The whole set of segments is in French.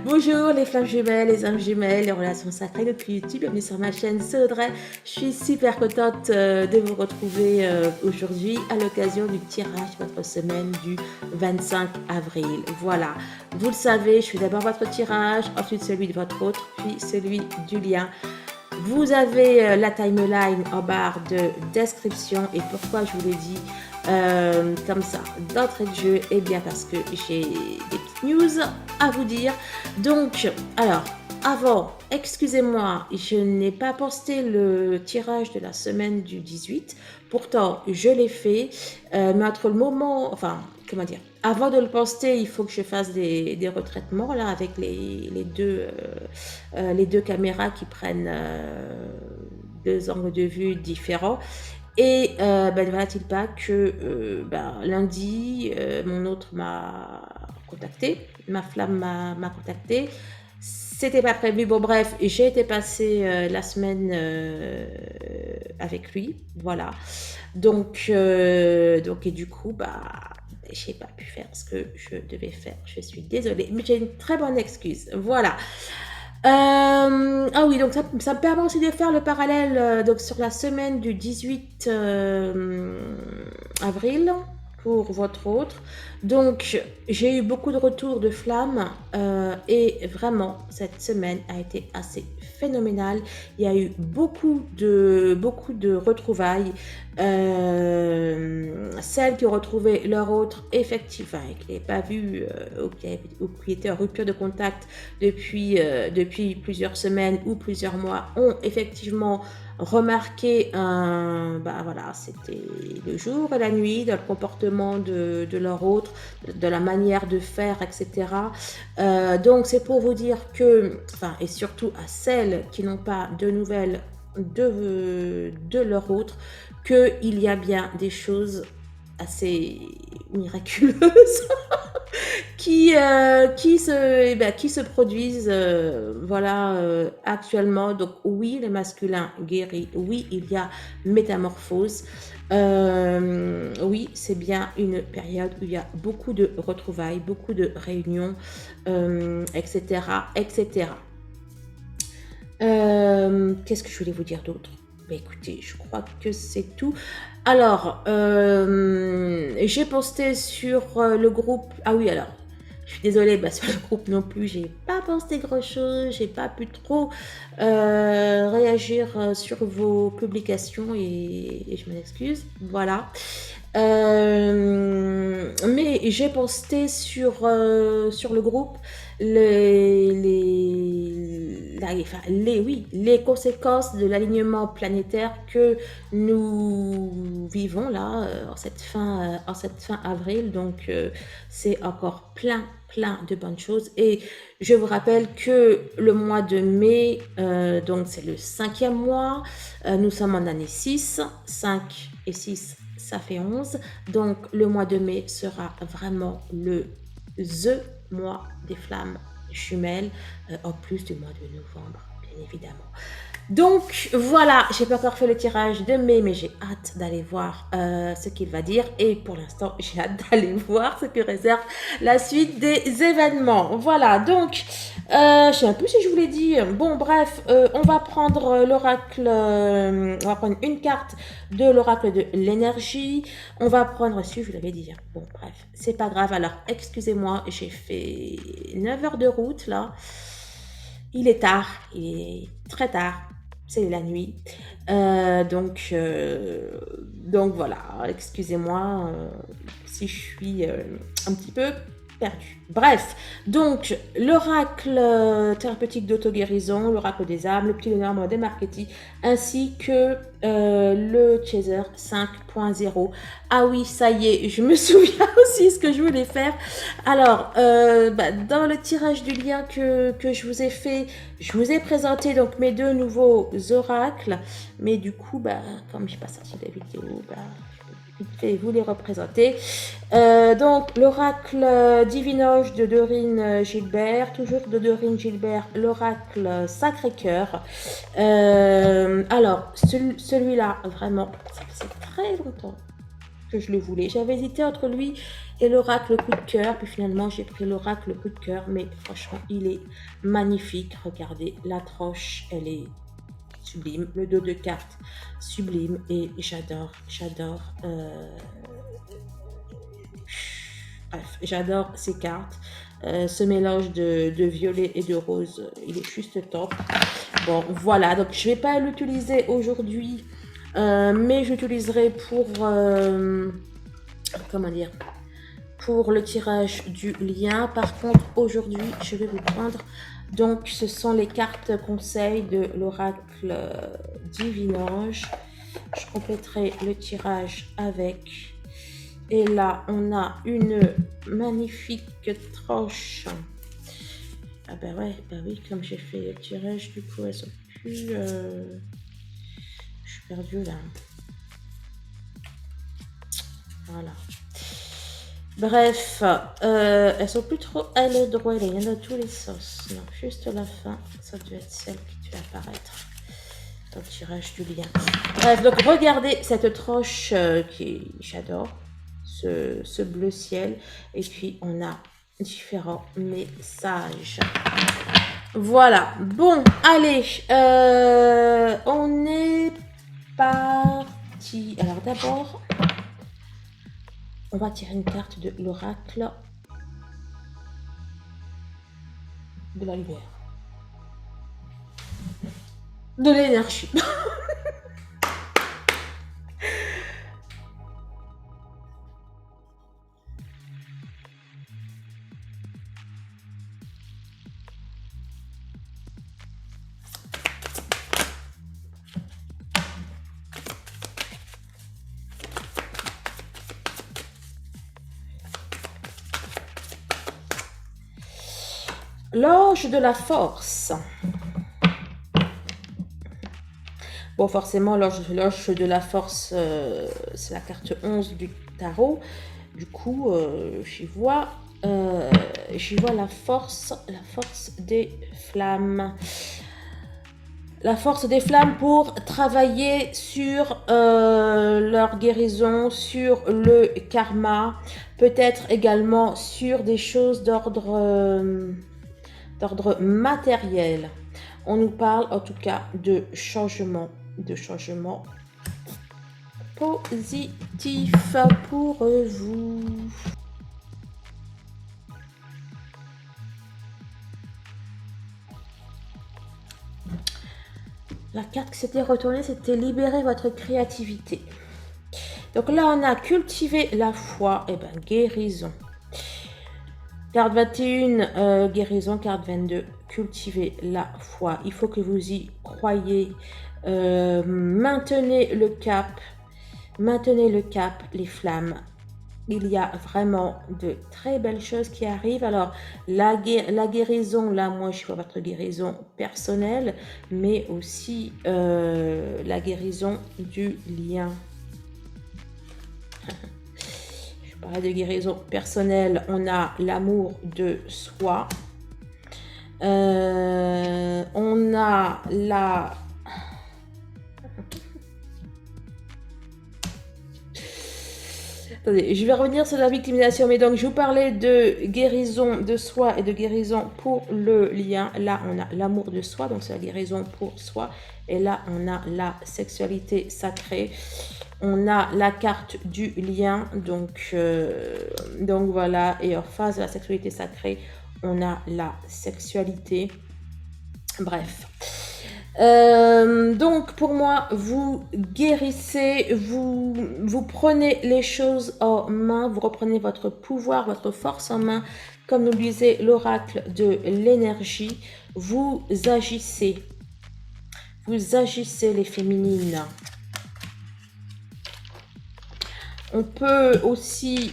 Bonjour les flammes jumelles, les âmes jumelles, les relations sacrées depuis YouTube. Bienvenue sur ma chaîne, c'est Audrey. Je suis super contente de vous retrouver aujourd'hui à l'occasion du tirage de votre semaine du 25 avril. Voilà, vous le savez, je fais d'abord votre tirage, ensuite celui de votre autre, puis celui du lien. Vous avez la timeline en barre de description. Et pourquoi je vous l'ai dit comme ça d'entrée de jeu? Eh bien parce que j'ai des petites news à vous dire. Donc, alors, avant, excusez-moi, je n'ai pas posté le tirage de la semaine du 18. Pourtant, je l'ai fait. Mais entre le moment, enfin, comment dire, avant de le poster, il faut que je fasse des retraitements là avec les deux caméras qui prennent deux angles de vue différents. Et ne voilà-t-il pas que lundi, mon autre m'a contacté, ma flamme m'a contacté. C'était pas prévu. Bon, bref, j'ai été passer la semaine avec lui. Voilà. Donc, et du coup, j'ai pas pu faire ce que je devais faire. Je suis désolée, mais j'ai une très bonne excuse. Voilà. Ah oui, donc ça me permet aussi de faire le parallèle donc sur la semaine du 18 avril pour votre autre. Donc j'ai eu beaucoup de retours de flammes et vraiment cette semaine a été assez phénoménale. Il y a eu beaucoup de retrouvailles. Celles qui ont retrouvé leur autre effectivement, qui n'avaient pas vu ou qui étaient en rupture de contact depuis plusieurs semaines ou plusieurs mois ont effectivement remarqué voilà, c'était le jour et la nuit dans le comportement de leur autre, de la manière de faire, etc. Donc c'est pour vous dire que, et surtout à celles qui n'ont pas de nouvelles de leur autre, qu'il y a bien des choses assez miraculeuses qui se produisent actuellement. Donc oui, les masculins guéris, oui, il y a métamorphose. Oui, c'est bien une période où il y a beaucoup de retrouvailles, beaucoup de réunions, etc. etc. Qu'est-ce que je voulais vous dire d'autre? Écoutez, je crois que c'est tout. Alors, j'ai posté sur le groupe. Ah oui, alors, je suis désolée, sur le groupe non plus, j'ai pas posté grand-chose, j'ai pas pu trop réagir sur vos publications et je m'en excuse. Voilà. Mais j'ai posté sur le groupe les conséquences de l'alignement planétaire que nous vivons là en cette fin avril. Donc c'est encore plein de bonnes choses. Et je vous rappelle que le mois de mai, donc c'est le 5e mois, nous sommes en année 6, 5 et 6 ça fait 11. Donc le mois de mai sera vraiment the mois des flammes jumelles, en plus du mois de novembre, bien évidemment. Donc voilà, j'ai pas encore fait le tirage de mai, mais j'ai hâte d'aller voir ce qu'il va dire. Et pour l'instant, j'ai hâte d'aller voir ce que réserve la suite des événements. Voilà, donc je sais un peu si je vous l'ai dit. Bon, bref, on va prendre l'oracle, on va prendre une carte de l'oracle de l'énergie. On va prendre, si je vous l'avais dit. Bon, bref, c'est pas grave. Alors, excusez-moi, j'ai fait 9 heures de route là. Il est tard, il est très tard, c'est la nuit. Donc voilà, excusez-moi si je suis un petit peu perdue. Bref, donc l'oracle thérapeutique d'auto-guérison, l'oracle des âmes, le petit Lenormand des Marchetti, ainsi que le Chaser 5.0. Ah oui, ça y est, je me souviens aussi ce que je voulais faire. Alors, dans le tirage du lien que je vous ai fait, je vous ai présenté donc mes deux nouveaux oracles. Mais du coup, comme je passe sur des vidéos, je vais vous les représenter. Donc, l'oracle Divinoge de Dorine Gilbert, toujours de Dorine Gilbert, l'oracle Sacré-Cœur. Alors, celui-là, vraiment, ça faisait très longtemps que je le voulais. J'avais hésité entre lui et l'oracle coup de cœur, puis finalement j'ai pris l'oracle coup de cœur, mais franchement il est magnifique. Regardez, la troche, elle est sublime, le dos de carte sublime, et bref, j'adore ces cartes. Ce mélange de violet et de rose, il est juste top. Bon, voilà, donc je vais pas l'utiliser aujourd'hui, mais j'utiliserai pour, comment dire, pour le tirage du lien. Par contre, aujourd'hui, je vais vous prendre, donc ce sont les cartes conseils de l'oracle Divinange. Je compléterai le tirage avec. Et là, on a une magnifique tranche. Ah bah ouais, bah oui, comme j'ai fait le tirage, du coup, elles sont plus... Je suis perdue là. Voilà. Bref, elles sont plus trop allées droit, il y en a dans tous les sens. Non, juste la fin, ça doit être celle qui doit apparaître dans le tirage du lien. Bref, donc regardez cette tranche qui j'adore, ce bleu ciel, et puis on a différents messages. Voilà, bon, allez, on est parti. Alors d'abord, on va tirer une carte de l'oracle de la lumière, de l'énergie. L'ange de la force. Bon, forcément, l'ange de la force, c'est la carte 11 du tarot. Du coup, j'y vois la force des flammes. La force des flammes pour travailler sur leur guérison, sur le karma, peut-être également sur des choses d'ordre matériel. On nous parle en tout cas de changement positif pour vous. La carte qui s'était retournée, c'était libérer votre créativité. Donc là, on a cultivé la foi, et ben guérison. Carte 21, guérison. Carte 22, cultiver la foi. Il faut que vous y croyez. Maintenez le cap, les flammes. Il y a vraiment de très belles choses qui arrivent. Alors, la guérison, là, moi, je vois votre guérison personnelle, mais aussi la guérison du lien. Je parlais de guérison personnelle, on a l'amour de soi. On a la... Attendez, je vais revenir sur la victimisation, mais donc je vous parlais de guérison de soi et de guérison pour le lien. Là, on a l'amour de soi, donc c'est la guérison pour soi. Et là, on a la sexualité sacrée. On a la carte du lien, donc voilà. Et en face de la sexualité sacrée, on a la sexualité. Bref. Donc pour moi, vous guérissez, vous prenez les choses en main, vous reprenez votre pouvoir, votre force en main, comme nous le disait l'oracle de l'énergie. Vous agissez les féminines. On peut aussi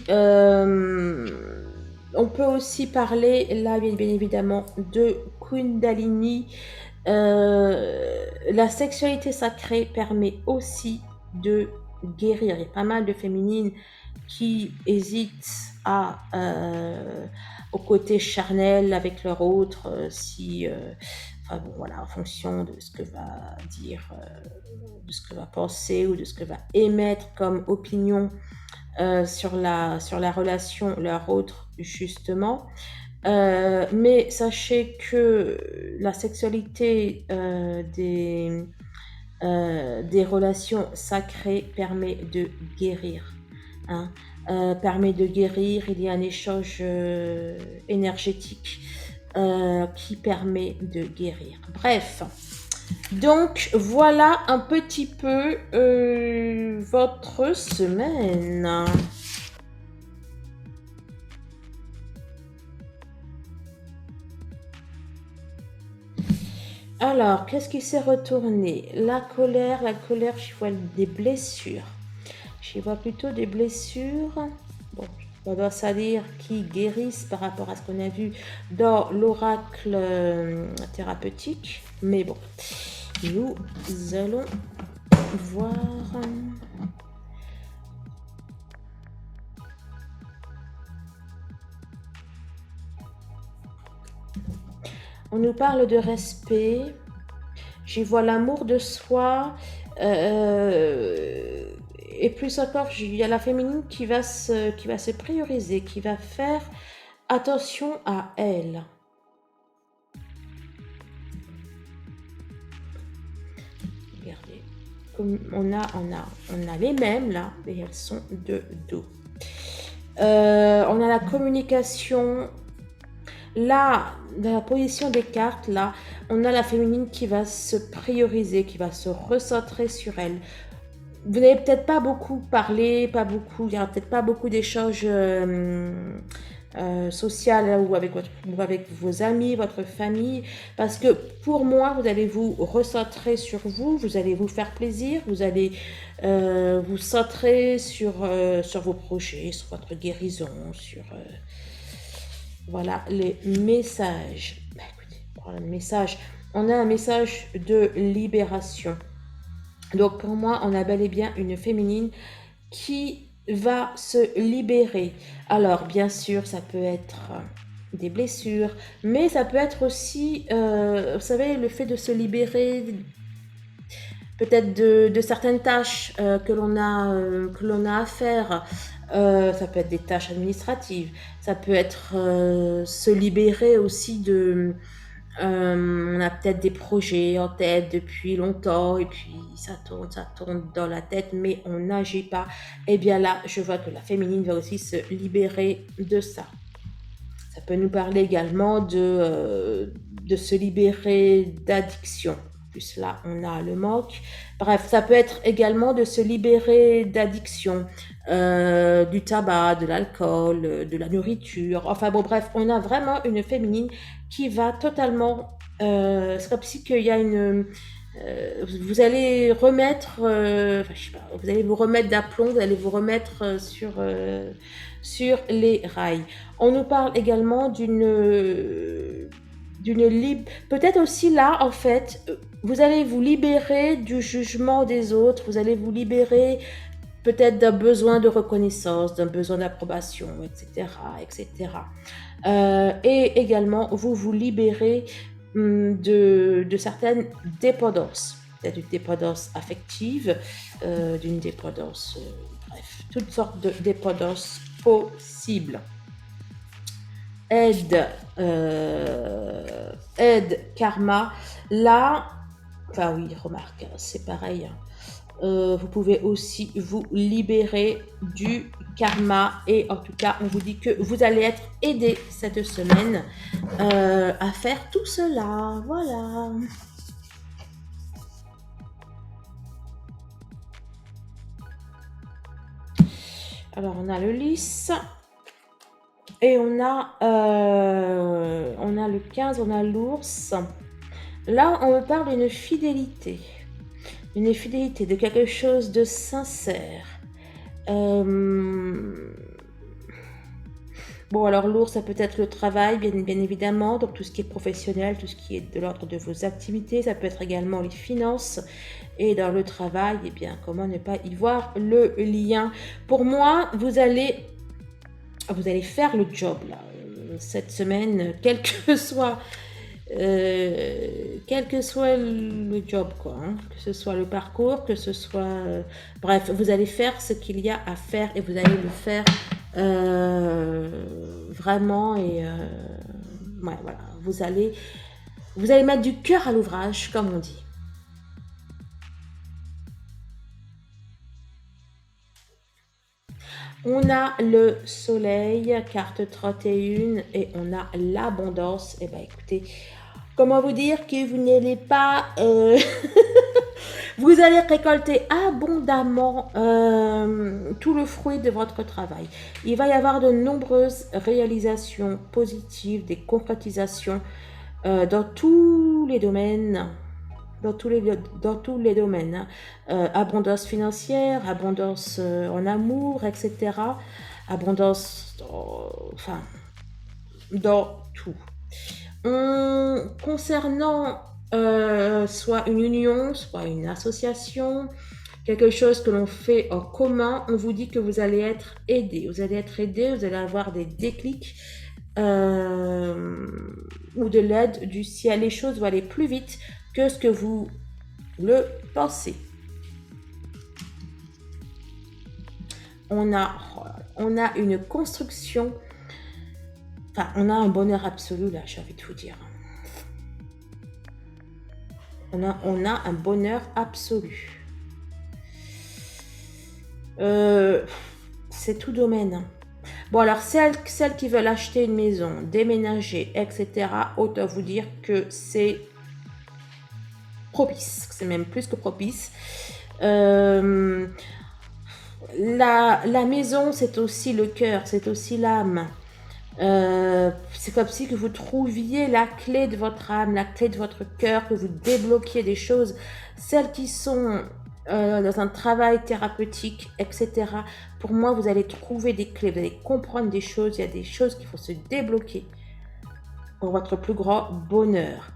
parler là bien évidemment de Kundalini. La sexualité sacrée permet aussi de guérir. Il y a pas mal de féminines qui hésitent au côté charnel avec leur autre, enfin bon, voilà, en fonction de ce que va dire, de ce que va penser ou de ce que va émettre comme opinion sur la relation leur autre, justement. Mais sachez que la sexualité des relations sacrées permet de guérir, hein. Permet de guérir, il y a un échange énergétique qui permet de guérir. Bref, donc voilà un petit peu votre semaine. Alors, qu'est-ce qui s'est retourné? La colère, j'y vois des blessures. J'y vois plutôt des blessures. Bon, on doit salir qui guérissent par rapport à ce qu'on a vu dans l'oracle thérapeutique. Mais bon, nous allons voir. On nous parle de respect. J'y vois l'amour de soi. Et plus encore, il y a la féminine qui va se prioriser, qui va faire attention à elle. Regardez, comme on a les mêmes là, et elles sont de dos. On a la communication. Là, dans la position des cartes, là, on a la féminine qui va se prioriser, qui va se recentrer sur elle. Vous n'avez peut-être pas beaucoup parlé, il n'y aura peut-être pas beaucoup d'échanges sociaux ou avec vos amis, votre famille, parce que pour moi, vous allez vous recentrer sur vous, vous allez vous faire plaisir, vous allez vous centrer sur vos projets, sur votre guérison, sur... Voilà les messages. Écoutez, voilà le message. On a un message de libération. Donc pour moi, on a bel et bien une féminine qui va se libérer. Alors bien sûr, ça peut être des blessures, mais ça peut être aussi, vous savez, le fait de se libérer peut-être de certaines tâches que l'on a à faire. Ça peut être des tâches administratives, ça peut être se libérer aussi de... on a peut-être des projets en tête depuis longtemps et puis ça tourne dans la tête, mais on n'agit pas. Et bien là, je vois que la féminine va aussi se libérer de ça. Ça peut nous parler également de se libérer d'addiction. Plus là, on a le manque. Bref, ça peut être également de se libérer d'addiction, du tabac, de l'alcool, de la nourriture. Enfin bon, bref, on a vraiment une féminine qui va totalement... c'est comme si qu'il y a une... vous allez remettre... enfin, je sais pas, vous allez vous remettre d'aplomb, vous allez vous remettre sur les rails. On nous parle également peut-être aussi là, en fait, vous allez vous libérer du jugement des autres, vous allez vous libérer peut-être d'un besoin de reconnaissance, d'un besoin d'approbation, etc., etc. Et également, vous vous libérez de certaines dépendances, peut-être une dépendance affective, d'une dépendance, bref, toutes sortes de dépendances possibles. Aide karma. Là, enfin oui, remarque, c'est pareil. Vous pouvez aussi vous libérer du karma et en tout cas, on vous dit que vous allez être aidé cette semaine à faire tout cela. Voilà. Alors, on a le lys. Et on a le 15, on a l'ours. Là, on me parle d'une fidélité. Une fidélité, de quelque chose de sincère. Bon, alors l'ours, ça peut être le travail, bien évidemment, donc tout ce qui est professionnel, tout ce qui est de l'ordre de vos activités. Ça peut être également les finances. Et dans le travail, eh bien, comment ne pas y voir le lien? Pour moi, vous allez faire le job là, cette semaine, quel que soit quel que soit le job, quoi, hein, que ce soit le parcours, que ce soit... bref, vous allez faire ce qu'il y a à faire et vous allez le faire vraiment et ouais, voilà, vous allez mettre du cœur à l'ouvrage, comme on dit. On a le soleil, carte 31, et on a l'abondance. Eh bien, écoutez, comment vous dire que vous n'allez pas... vous allez récolter abondamment tout le fruit de votre travail. Il va y avoir de nombreuses réalisations positives, des concrétisations dans tous les domaines. Dans tous les domaines, hein. Abondance financière, abondance en amour, etc. Abondance, enfin, dans tout. Concernant soit une union, soit une association, quelque chose que l'on fait en commun, on vous dit que vous allez être aidé. Vous allez être aidé, vous allez avoir des déclics ou de l'aide du ciel. Les choses vont aller plus vite que ce que vous le pensez. On a une construction, enfin, on a un bonheur absolu là, j'ai envie de vous dire. On a un bonheur absolu. C'est tout domaine. Bon, alors, celles qui veulent acheter une maison, déménager, etc., autant vous dire que c'est propice. C'est même plus que propice. La maison, c'est aussi le cœur, c'est aussi l'âme. C'est comme si que vous trouviez la clé de votre âme, la clé de votre cœur, que vous débloquiez des choses, celles qui sont dans un travail thérapeutique, etc. Pour moi, vous allez trouver des clés, vous allez comprendre des choses, il y a des choses qui vont se débloquer pour votre plus grand bonheur.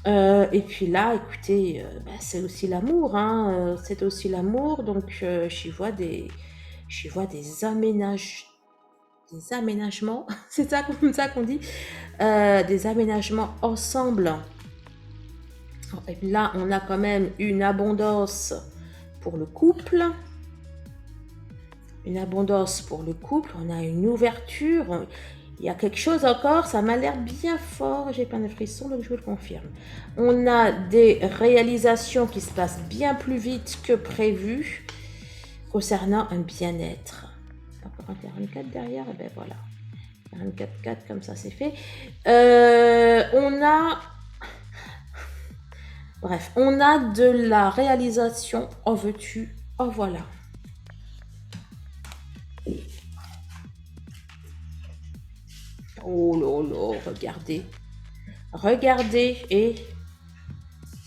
Et puis là, écoutez, c'est aussi l'amour, hein, c'est aussi l'amour, donc j'y vois des aménagements, c'est ça comme ça qu'on dit, des aménagements ensemble. Et puis là, on a quand même une abondance pour le couple. Une abondance pour le couple, on a une ouverture. Il y a quelque chose encore, ça m'a l'air bien fort, j'ai plein de frissons, donc je vous le confirme. On a des réalisations qui se passent bien plus vite que prévu concernant un bien-être. Encore un 44 derrière, et ben voilà. 44, comme ça c'est fait. On a... Bref, on a de la réalisation, en veux-tu, en voilà. Oh là, regardez. Regardez, et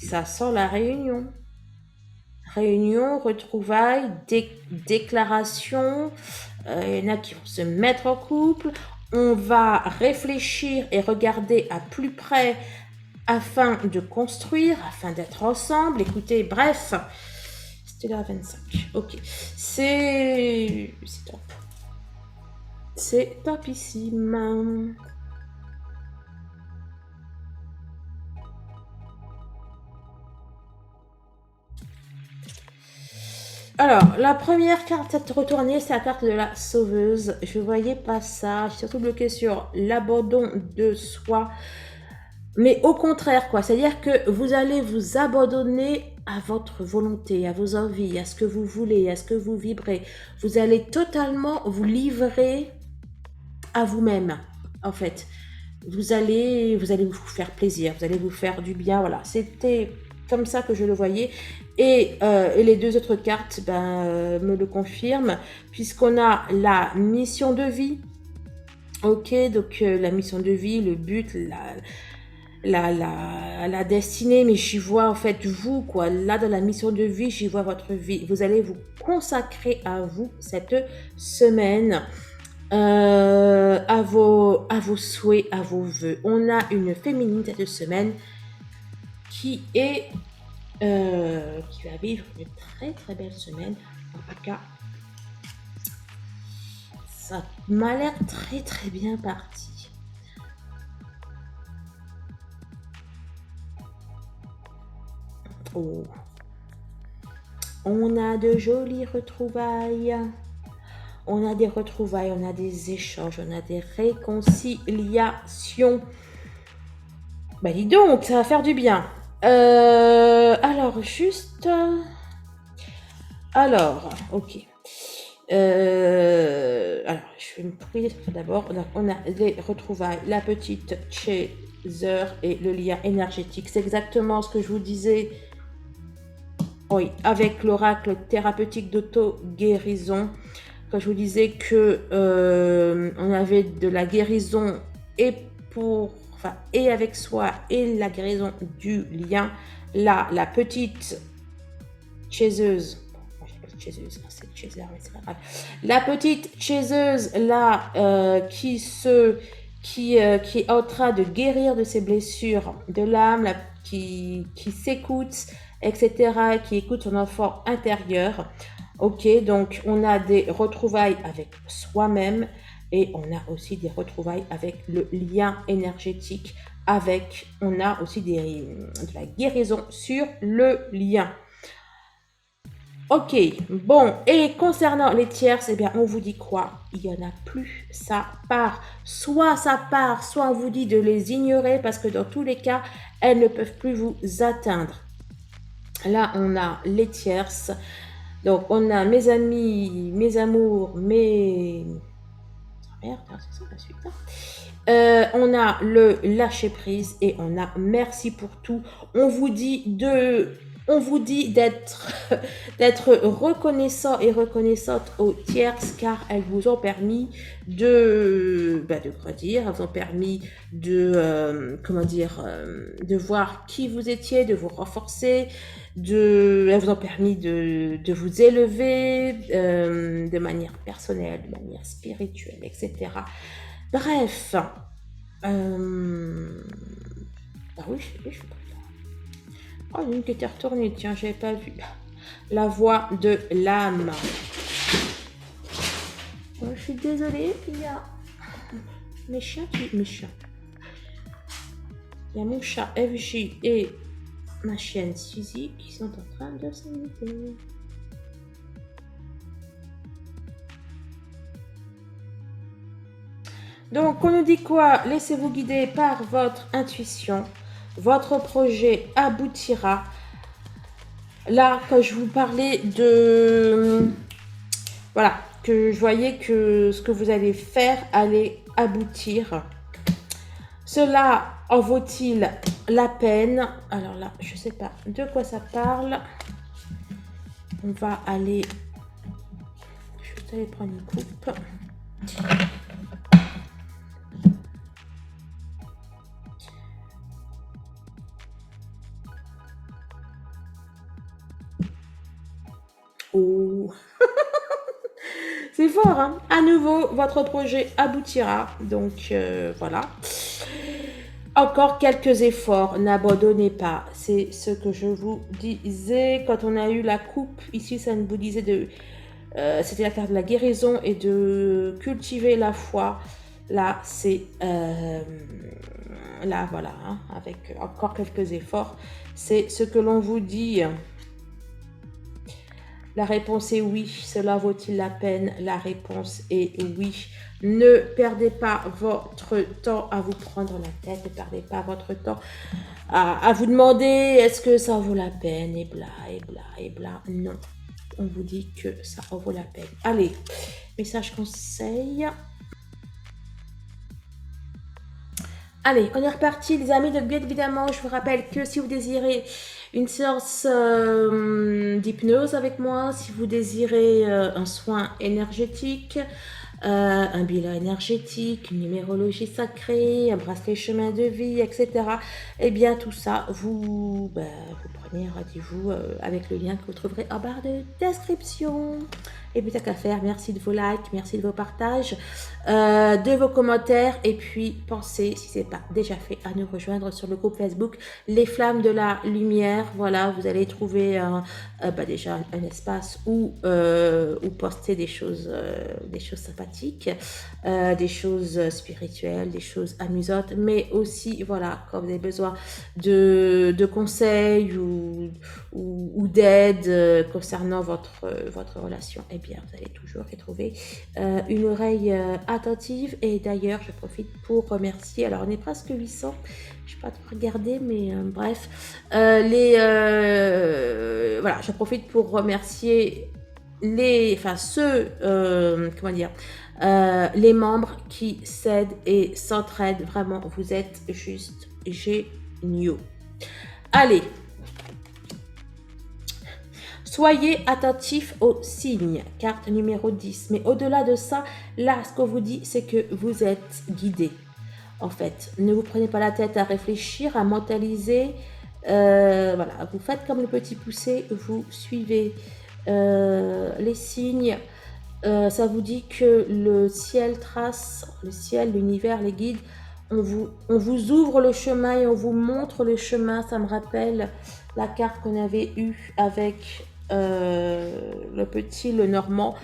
ça sent la réunion. Réunion, retrouvailles, déclaration. Il y en a qui vont se mettre en couple. On va réfléchir et regarder à plus près afin de construire, afin d'être ensemble. Écoutez, bref, c'était là 25. Ok, c'est top. C'est topissime. Alors, la première carte à retourner, c'est la carte de la sauveuse. Je ne voyais pas ça. Je suis surtout bloquée sur l'abandon de soi. Mais au contraire, quoi. C'est-à-dire que vous allez vous abandonner à votre volonté, à vos envies, à ce que vous voulez, à ce que vous vibrez. Vous allez totalement vous livrer à vous-même, en fait. Vous allez vous faire plaisir, vous allez vous faire du bien, voilà. C'était comme ça que je le voyais. Et les deux autres cartes me le confirment, puisqu'on a la mission de vie. Ok, donc la mission de vie, le but, la destinée, mais j'y vois en fait vous, quoi. Là, dans la mission de vie, j'y vois votre vie. Vous allez vous consacrer à vous cette semaine. À vos souhaits, à vos vœux. On a une féminine cette semaine qui va vivre une très très belle semaine. En tout cas, ça m'a l'air très très bien parti. Oh, on a de jolies retrouvailles. On a des retrouvailles, on a des échanges, on a des réconciliations. Bah dis donc, ça va faire du bien. Alors, juste... Alors, ok. Alors, je vais me prier d'abord. On a les retrouvailles, la petite Chaser et le lien énergétique. C'est exactement ce que je vous disais. Oui, avec l'oracle thérapeutique d'auto-guérison. Quand je vous disais que on avait de la guérison et et avec soi et la guérison du lien. Là, la petite chaiseuse. Chaiseuse, c'est Chaser, mais c'est pas grave. La petite chaiseuse là qui est en train de guérir de ses blessures de l'âme, qui s'écoute, etc., qui écoute son enfant intérieur. Ok, donc on a des retrouvailles avec soi-même et on a aussi des retrouvailles avec le lien énergétique. On a aussi de la guérison sur le lien. Ok, bon, et concernant les tierces, eh bien, on vous dit quoi? Il n'y en a plus, ça part. Soit ça part, soit on vous dit de les ignorer parce que dans tous les cas, elles ne peuvent plus vous atteindre. Là, on a les tierces. Donc, on a mes amis, mes amours, mes... Merde, c'est ça la suite. On a le lâcher prise et on a merci pour tout. On vous dit d'être reconnaissant et reconnaissante aux tierces car elles vous ont permis de grandir, elles vous ont permis de de voir qui vous étiez, de vous renforcer, elles vous ont permis de vous élever de manière personnelle, de manière spirituelle, etc. Bref, ah oui, je suis pas là. Oh, une qui était retournée, tiens, j'avais pas vu. La voix de l'âme. Oh, je suis désolée, il y a mes chiens. Il y a mon chat FJ et ma chienne Suzy qui sont en train de s'amuser. Donc, on nous dit quoi? Laissez-vous guider par votre intuition. Votre projet aboutira. Là, quand je vous parlais de... Voilà, que je voyais que ce que vous allez faire allait aboutir. Cela en vaut-il la peine? Alors là, je ne sais pas de quoi ça parle. On va aller... Je vais aller prendre une coupe. Oh. C'est fort, hein? À nouveau, votre projet aboutira. Donc, voilà. Encore quelques efforts, n'abandonnez pas. C'est ce que je vous disais quand on a eu la coupe. Ici, ça nous disait de... c'était la carte de la guérison et de cultiver la foi. Là, c'est... là, voilà, hein, avec encore quelques efforts. C'est ce que l'on vous dit. La réponse est oui. Cela vaut-il la peine? La réponse est oui. Ne perdez pas votre temps à vous prendre la tête. Ne perdez pas votre temps à vous demander est-ce que ça vaut la peine? Et bla, et bla, et bla. Non. On vous dit que ça en vaut la peine. Allez, message conseil. Allez, on est reparti les amis. Donc bien évidemment, je vous rappelle que si vous désirez une séance d'hypnose avec moi, si vous désirez un soin énergétique, un bilan énergétique, une numérologie sacrée, un bracelet chemin de vie, etc. Eh bien tout ça, vous prenez rendez-vous avec le lien que vous trouverez en barre de description. Et puis, t'as qu'à faire. Merci de vos likes, merci de vos partages, de vos commentaires. Et puis, pensez, si ce n'est pas déjà fait, à nous rejoindre sur le groupe Facebook Les Flammes de la Lumière. Voilà, vous allez trouver déjà un espace où poster des choses sympathiques sympathiques, des choses spirituelles, des choses amusantes, mais aussi, voilà, quand vous avez besoin de conseils ou d'aide concernant votre relation, eh bien, vous allez toujours y trouver une oreille attentive. Et d'ailleurs, je profite pour remercier, alors on est presque 800, je ne vais pas trop regarder, mais bref, voilà, je profite pour remercier ceux, comment dire, les membres qui s'aident et s'entraident. Vraiment, vous êtes juste géniaux. Allez, soyez attentifs aux signes, carte numéro 10. Mais au-delà de ça, là, ce qu'on vous dit, c'est que vous êtes guidés. En fait, ne vous prenez pas la tête à réfléchir, à mentaliser. Voilà, vous faites comme le petit poussé, vous suivez les signes. Ça vous dit que le ciel trace, le ciel, l'univers, les guides, on vous ouvre le chemin et on vous montre le chemin. Ça me rappelle la carte qu'on avait eue avec le petit, le normand,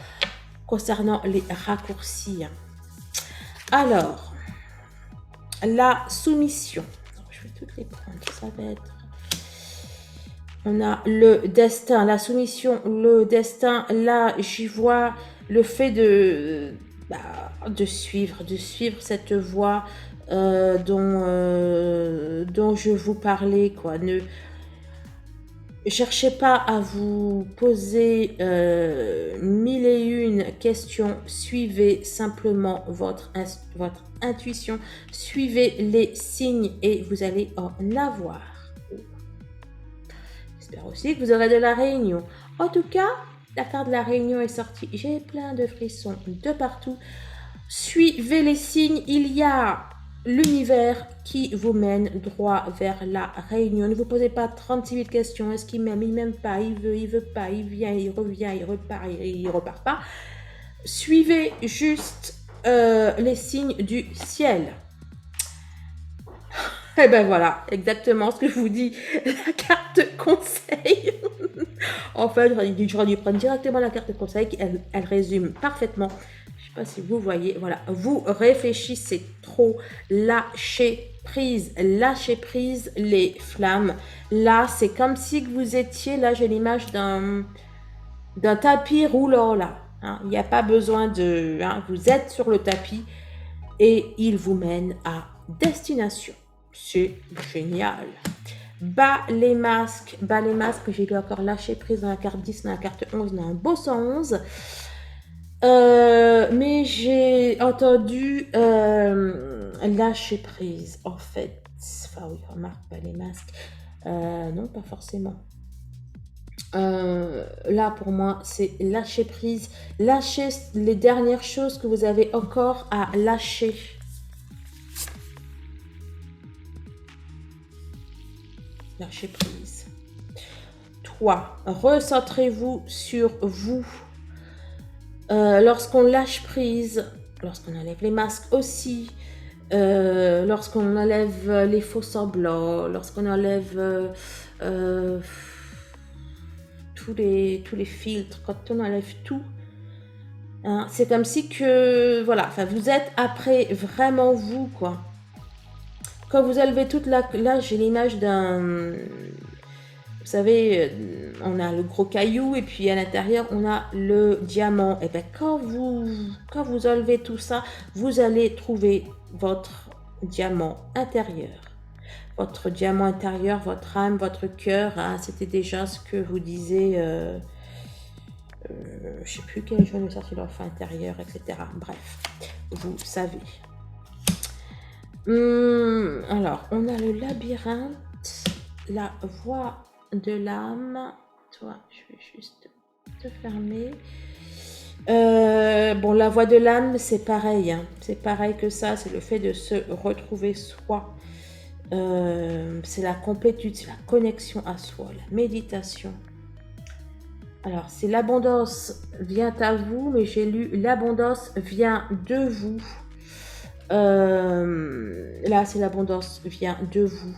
concernant les raccourcis. Alors, la soumission. Je vais toutes les prendre, ça va être... On a le destin, la soumission, le destin. Là, j'y vois le fait de suivre cette voie dont je vous parlais, quoi. Ne cherchez pas à vous poser mille et une questions. Suivez simplement votre intuition. Suivez les signes et vous allez en avoir. J'espère aussi que vous aurez de la réunion. En tout cas, la carte de la réunion est sortie. J'ai plein de frissons de partout. Suivez les signes. Il y a l'univers qui vous mène droit vers la réunion. Ne vous posez pas 36 000 questions. Est-ce qu'il m'aime? Il m'aime pas. Il veut pas. Il vient, il revient, il repart, il repart pas. Suivez juste les signes du ciel. Et ben voilà, exactement ce que je vous dis, la carte de conseil. En fait, j'aurais dû prendre directement la carte de conseil, elle résume parfaitement. Je ne sais pas si vous voyez, voilà, vous réfléchissez trop, lâchez prise les flammes. Là, c'est comme si vous étiez, là j'ai l'image d'un tapis roulant là. Hein. Il n'y a pas besoin de... Hein, vous êtes sur le tapis et il vous mène à destination. C'est génial. Bas les masques, j'ai dû encore lâcher prise dans la carte 10, dans la carte 11, dans un beau 111. Mais j'ai entendu lâcher prise, en fait. Enfin oui, remarque, bas les masques. Non, pas forcément. Là, pour moi, c'est lâcher prise. Lâcher les dernières choses que vous avez encore à lâcher. Lâcher prise. 3. Recentrez-vous sur vous. Lorsqu'on lâche prise, lorsqu'on enlève les masques aussi, lorsqu'on enlève les faux semblants, lorsqu'on enlève tous les filtres, quand on enlève tout, hein, c'est comme si que, voilà, vous êtes après vraiment vous, quoi. Quand vous enlevez toute là j'ai l'image d'un... Vous savez, on a le gros caillou et puis à l'intérieur, on a le diamant. Et bien, quand vous enlevez tout ça, vous allez trouver votre diamant intérieur. Votre diamant intérieur, votre âme, votre cœur. Hein, c'était déjà ce que vous disiez... je ne sais plus quel jour nous sortit l'enfant intérieur, etc. Bref, vous savez. Alors, on a le labyrinthe, la voie de l'âme. Toi, je vais juste te fermer. Bon, la voie de l'âme, c'est pareil. Hein. C'est pareil que ça. C'est le fait de se retrouver soi. C'est la complétude, c'est la connexion à soi, la méditation. Alors, c'est l'abondance vient à vous, mais j'ai lu l'abondance vient de vous. Là, c'est l'abondance vient de vous.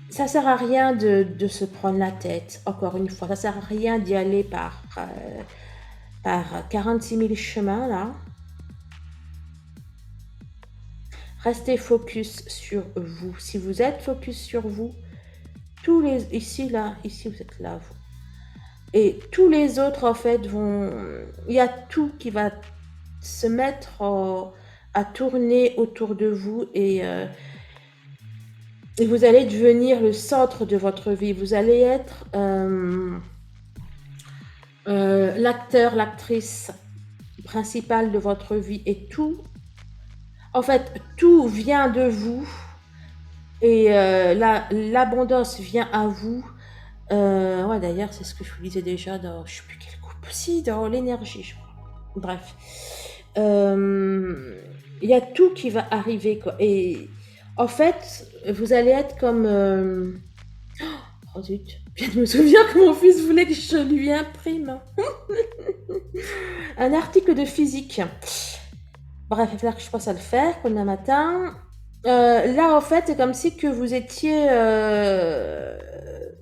Ça sert à rien de se prendre la tête, encore une fois. Ça sert à rien d'y aller par par 46 000 chemins là. Restez focus sur vous. Si vous êtes focus sur vous, tous les ici là, ici vous êtes là vous. Et tous les autres en fait vont, il y a tout qui va se mettre à tourner autour de vous et vous allez devenir le centre de votre vie. Vous allez être l'acteur, l'actrice principale de votre vie et tout. En fait, tout vient de vous et l'abondance vient à vous. Ouais, d'ailleurs, c'est ce que je vous disais déjà dans, je sais plus quelle coupe, si, dans l'énergie, je crois. Bref, il y a tout qui va arriver, quoi. Et en fait, vous allez être comme... Oh zut, je me souviens que mon fils voulait que je lui imprime un article de physique. Bref, il va falloir que je passe à le faire demain matin. Là, en fait, c'est comme si que vous étiez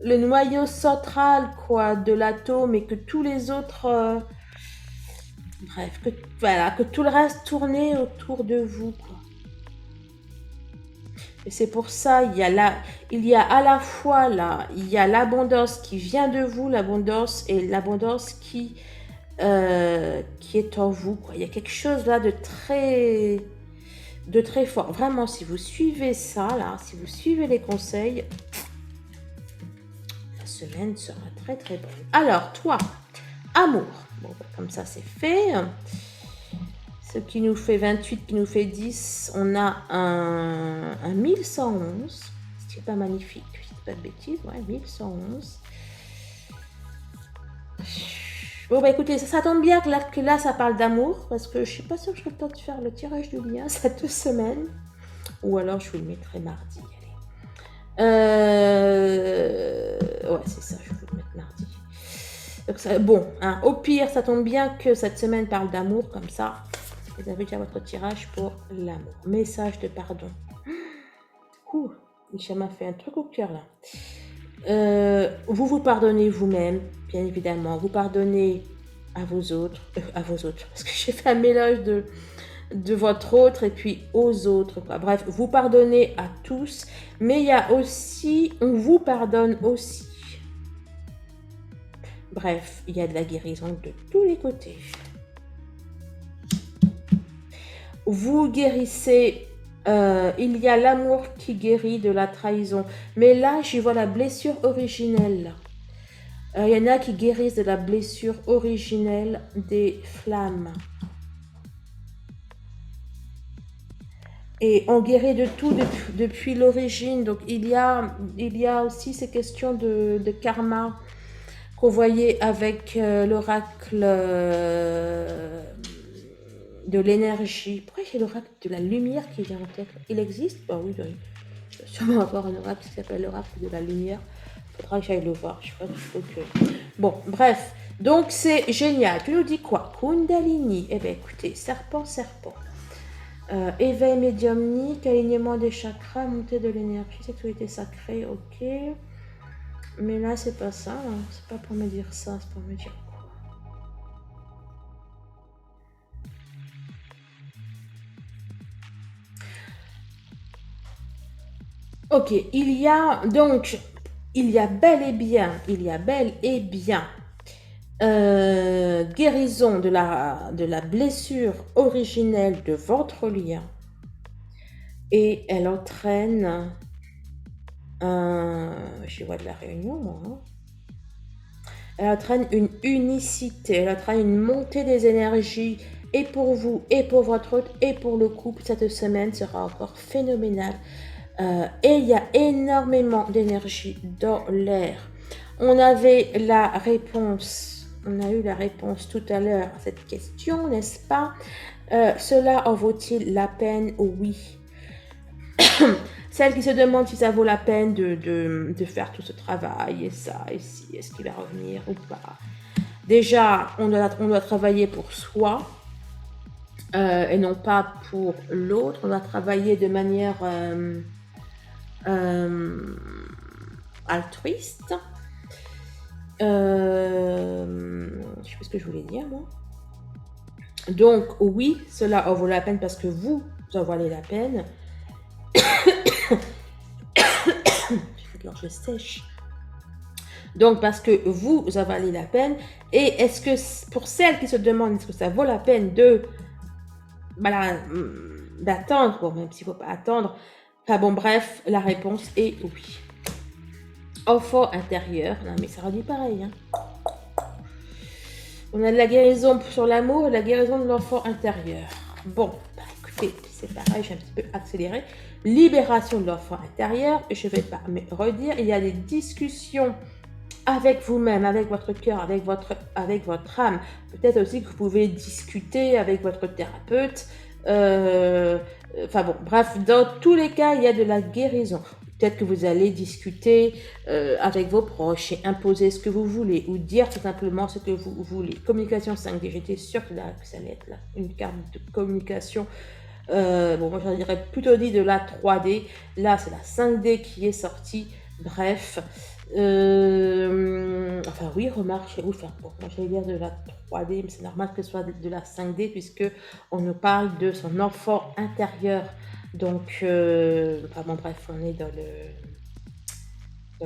le noyau central, quoi, de l'atome et que tous les autres... bref, que, voilà, que tout le reste tournait autour de vous, quoi. Et c'est pour ça, il y a à la fois là, il y a l'abondance qui vient de vous, l'abondance et l'abondance qui est en vous, quoi. Il y a quelque chose là de très fort. Vraiment, si vous suivez ça là, si vous suivez les conseils, la semaine sera très très bonne. Alors, toi, amour. Bon, comme ça, c'est fait. Ce qui nous fait 28, qui nous fait 10, on a un 1111, ce qui n'est pas magnifique, je ne dis pas de bêtises, ouais, 1111. Bon, bah écoutez, ça tombe bien que là, ça parle d'amour, parce que je ne suis pas sûre que je serai le temps de faire le tirage du lien cette semaine, ou alors je vous le mettrai mardi, allez. Ouais, c'est ça, je vais vous le mettre mardi. Donc ça, bon, hein, au pire, ça tombe bien que cette semaine parle d'amour, comme ça. Vous avez déjà votre tirage pour l'amour. Message de pardon. Micha m'a fait un truc au cœur là. Vous vous pardonnez vous-même, bien évidemment. Vous pardonnez à vos autres, parce que j'ai fait un mélange de votre autre et puis aux autres, quoi. Bref, vous pardonnez à tous, mais il y a aussi, on vous pardonne aussi. Bref, il y a de la guérison de tous les côtés. Vous guérissez, il y a l'amour qui guérit de la trahison. Mais là, j'y vois la blessure originelle. Il y en a qui guérissent de la blessure originelle des flammes. Et on guérit de tout depuis l'origine. Donc il y a aussi ces questions de karma qu'on voyait avec l'oracle de l'énergie. Pourquoi j'ai l'oracle de la lumière qui vient en tête? Il existe? Bah oui, oui. Je dois sûrement avoir un oracle qui s'appelle l'oracle de la lumière. Il faudra que j'aille le voir. Je crois qu'il faut que... Bon, bref. Donc c'est génial. Tu nous dis quoi? Kundalini. Eh bien écoutez, serpent. Éveil médiumnique, alignement des chakras, montée de l'énergie, sexualité sacrée, ok. Mais là, c'est pas ça. Hein. C'est pas pour me dire ça, c'est pour me dire quoi. Ok, il y a bel et bien guérison de la blessure originelle de votre lien et elle entraîne je vois de la réunion moi, hein. Elle entraîne une unicité, elle entraîne une montée des énergies et pour vous et pour votre hôte et pour le couple. Cette semaine sera encore phénoménale. Et il y a énormément d'énergie dans l'air. On a eu la réponse tout à l'heure à cette question, n'est-ce pas? Cela en vaut-il la peine? Oui. Celle qui se demande si ça vaut la peine de faire tout ce travail et ça, et si, est-ce qu'il va revenir ou pas? Déjà, on doit travailler pour soi et non pas pour l'autre. On doit travailler de manière... altruiste. Je sais pas ce que je voulais dire moi. Donc, oui, cela en vaut la peine parce que vous en valez la peine. J'ai la gorge sèche. Donc, parce que vous en valez la peine. Et est-ce que, pour celles qui se demandent, est-ce que ça vaut la peine d'attendre, bon, même s'il ne faut pas attendre. Enfin bon, bref, la réponse est oui. Enfant intérieur, non mais ça redit pareil. Hein. On a de la guérison sur l'amour et la guérison de l'enfant intérieur. Bon, bah écoutez, c'est pareil, j'ai un petit peu accéléré. Libération de l'enfant intérieur, je ne vais pas me redire, il y a des discussions avec vous-même, avec votre cœur, avec votre âme. Peut-être aussi que vous pouvez discuter avec votre thérapeute. Enfin bon, bref, dans tous les cas, il y a de la guérison. Peut-être que vous allez discuter avec vos proches et imposer ce que vous voulez ou dire tout simplement ce que vous voulez. Communication 5D, j'étais sûre que ça allait être là, une carte de communication. Bon, moi, j'en dirais plutôt dit de la 3D. Là, c'est la 5D qui est sortie. Bref. Enfin, oui, remarque, bon, moi, j'allais dire de la 3D, mais c'est normal que ce soit de la 5D, puisque on nous parle de son enfant intérieur. Donc, enfin, bon, bref, on est dans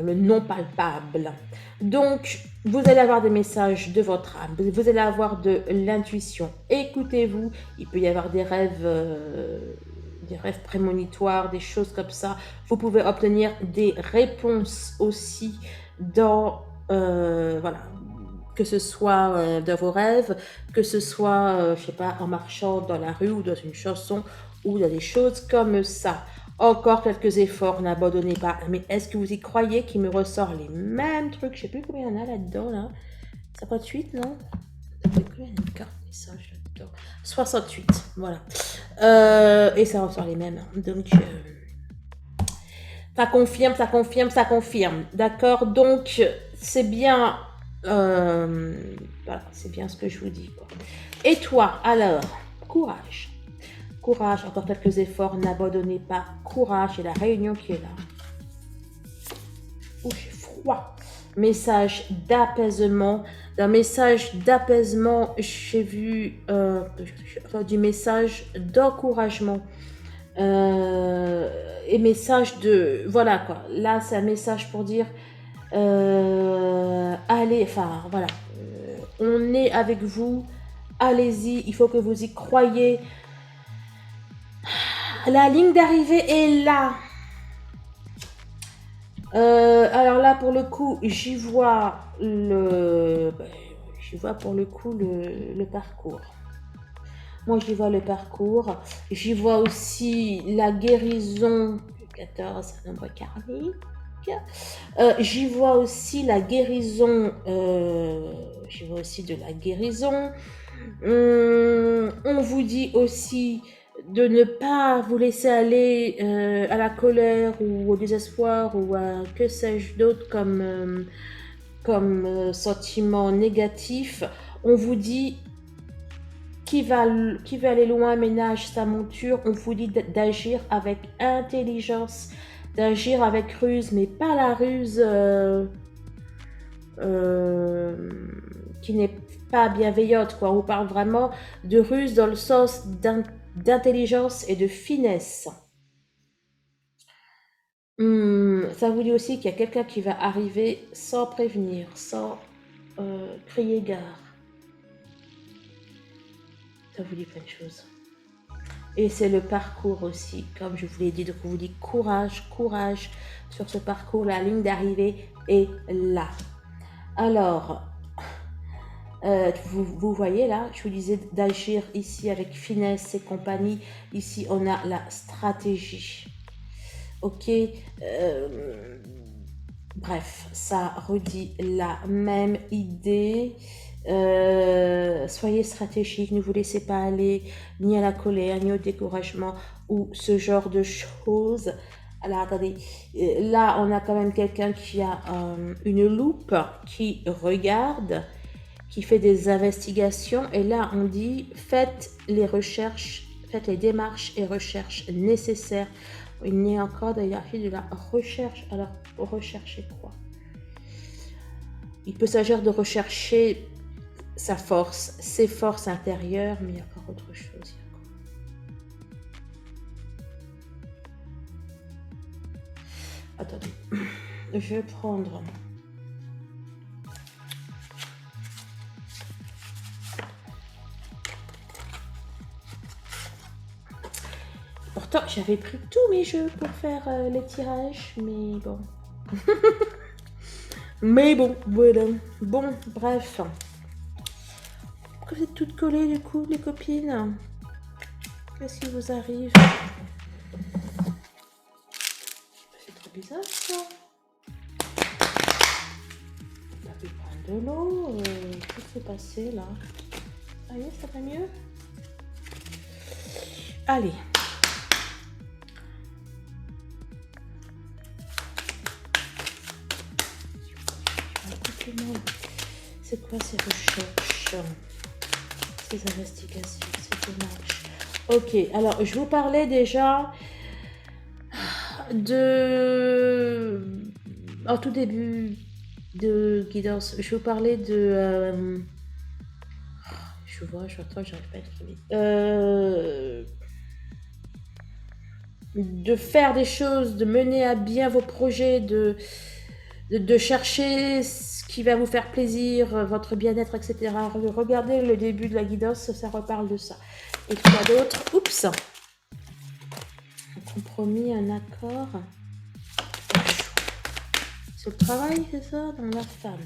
le non palpable. Donc, vous allez avoir des messages de votre âme, vous allez avoir de l'intuition. Écoutez-vous, il peut y avoir des rêves prémonitoires, des choses comme ça. Vous pouvez obtenir des réponses aussi dans, voilà, que ce soit dans vos rêves, que ce soit, je sais pas, en marchant dans la rue ou dans une chanson ou dans des choses comme ça. Encore quelques efforts, n'abandonnez pas. Mais est-ce que vous y croyez qu'il me ressort les mêmes trucs? Je sais plus combien il y en a là-dedans, là. 58, non? Il y a une carte message là-dedans. 68, voilà. Et ça ressort les mêmes. Donc, ça confirme, ça confirme, ça confirme. D'accord? Donc, c'est bien... voilà, c'est bien ce que je vous dis, quoi. Et toi, alors, courage. Courage, encore quelques efforts, n'abandonnez pas. Courage, et la réunion qui est là. Ouh, j'ai froid. Message d'apaisement. D'un message d'apaisement, j'ai vu du message d'encouragement. Et message de... Voilà, quoi. Là, c'est un message pour dire... allez, enfin, voilà. On est avec vous. Allez-y, il faut que vous y croyiez. La ligne d'arrivée est là. Alors là, pour le coup, j'y vois pour le coup le parcours. Moi, j'y vois le parcours. J'y vois aussi la guérison. 14, un nombre karmique. J'y vois aussi la guérison. J'y vois aussi de la guérison. On vous dit aussi de ne pas vous laisser aller à la colère ou au désespoir ou à que sais-je d'autre comme sentiment négatif. On vous dit qui veut aller loin ménage sa monture. On vous dit d'agir avec intelligence, d'agir avec ruse, mais pas la ruse qui n'est pas bienveillante, quoi. On parle vraiment de ruse dans le sens d'intelligence et de finesse. Ça vous dit aussi qu'il y a quelqu'un qui va arriver sans prévenir, sans crier gare. Ça vous dit plein de choses. Et c'est le parcours aussi, comme je vous l'ai dit. Donc on vous dit courage, courage sur ce parcours. La ligne d'arrivée est là. Alors, vous voyez là, je vous disais d'agir ici avec finesse et compagnie. Ici, on a la stratégie. Ok, bref, ça redit la même idée. Soyez stratégique, ne vous laissez pas aller ni à la colère, ni au découragement ou ce genre de choses. Alors attendez, là on a quand même quelqu'un qui a une loupe, qui regarde, qui fait des investigations, et là on dit faites les recherches, faites les démarches et recherches nécessaires. Il y a encore de la recherche. Alors rechercher quoi? Il peut s'agir de rechercher sa force, ses forces intérieures, mais il y a encore autre chose. Attendez, je vais prendre... Pourtant, j'avais pris tous mes jeux pour faire les tirages, mais bon. Mais bon, voilà. Bon, bref. Pourquoi vous êtes toutes collées du coup, les copines? Qu'est-ce qui vous arrive? C'est trop bizarre ça. On a pu prendre de l'eau. Qu'est-ce qui s'est passé là? Ça y est, ça va mieux? Allez. C'est quoi ces recherches, ces investigations, ces démarches? Ok, alors je vous parlais déjà de... En tout début de guidance, je vous parlais de... Je vois, j'entends, j'arrive pas à être vite. De faire des choses, de mener à bien vos projets, de chercher ce qui va vous faire plaisir, votre bien-être, etc. Regardez le début de la guidance, ça reparle de ça. Et quoi d'autre? Oups! Un compromis, un accord. C'est le travail, c'est ça? Dans la femme.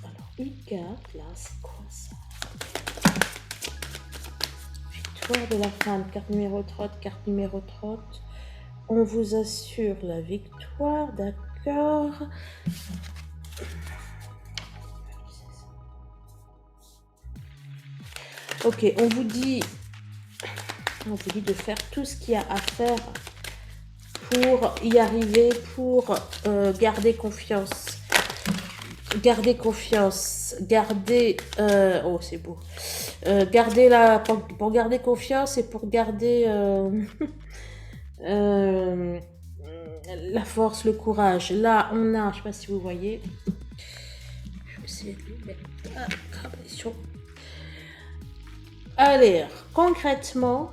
Alors, une carte, là, c'est quoi ça? Victoire de la femme, carte numéro 30, carte numéro 30. On vous assure la victoire, d'accord. Ok, on vous dit de faire tout ce qu'il y a à faire pour y arriver, pour garder confiance. Garder confiance, garder... oh, c'est beau. Pour garder confiance et pour garder... la force, le courage. Là, on a, je sais pas si vous voyez, je vais essayer de lui mettre sur. Allez, concrètement,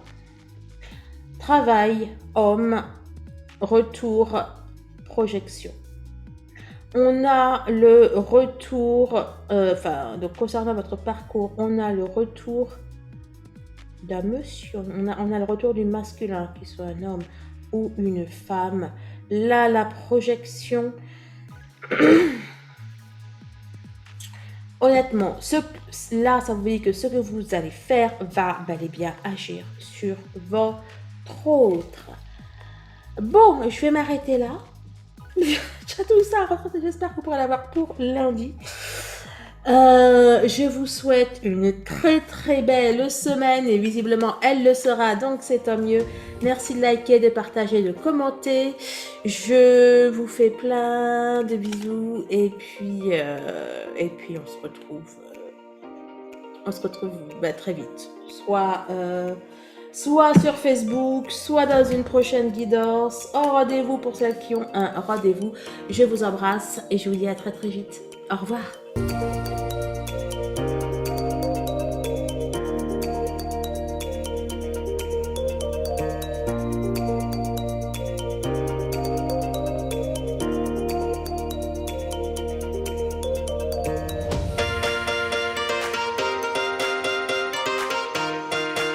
travail, homme, retour, projection. On a le retour, donc concernant votre parcours, on a le retour d'un monsieur, on a le retour du masculin, qu'il soit un homme ou une femme. Là, la projection, honnêtement, là, ça veut dire que ce que vous allez faire va bel et bien agir sur votre autre. Bon, je vais m'arrêter là. Tout ça, j'espère que vous pourrez l'avoir pour lundi. Je vous souhaite une très très belle semaine et visiblement elle le sera, donc c'est tant mieux. Merci de liker, de partager, de commenter. Je vous fais plein de bisous et puis on se retrouve très vite. Soit sur Facebook, soit dans une prochaine guidance. Au rendez-vous pour celles qui ont un rendez-vous. Je vous embrasse et je vous dis à très très vite. Au revoir.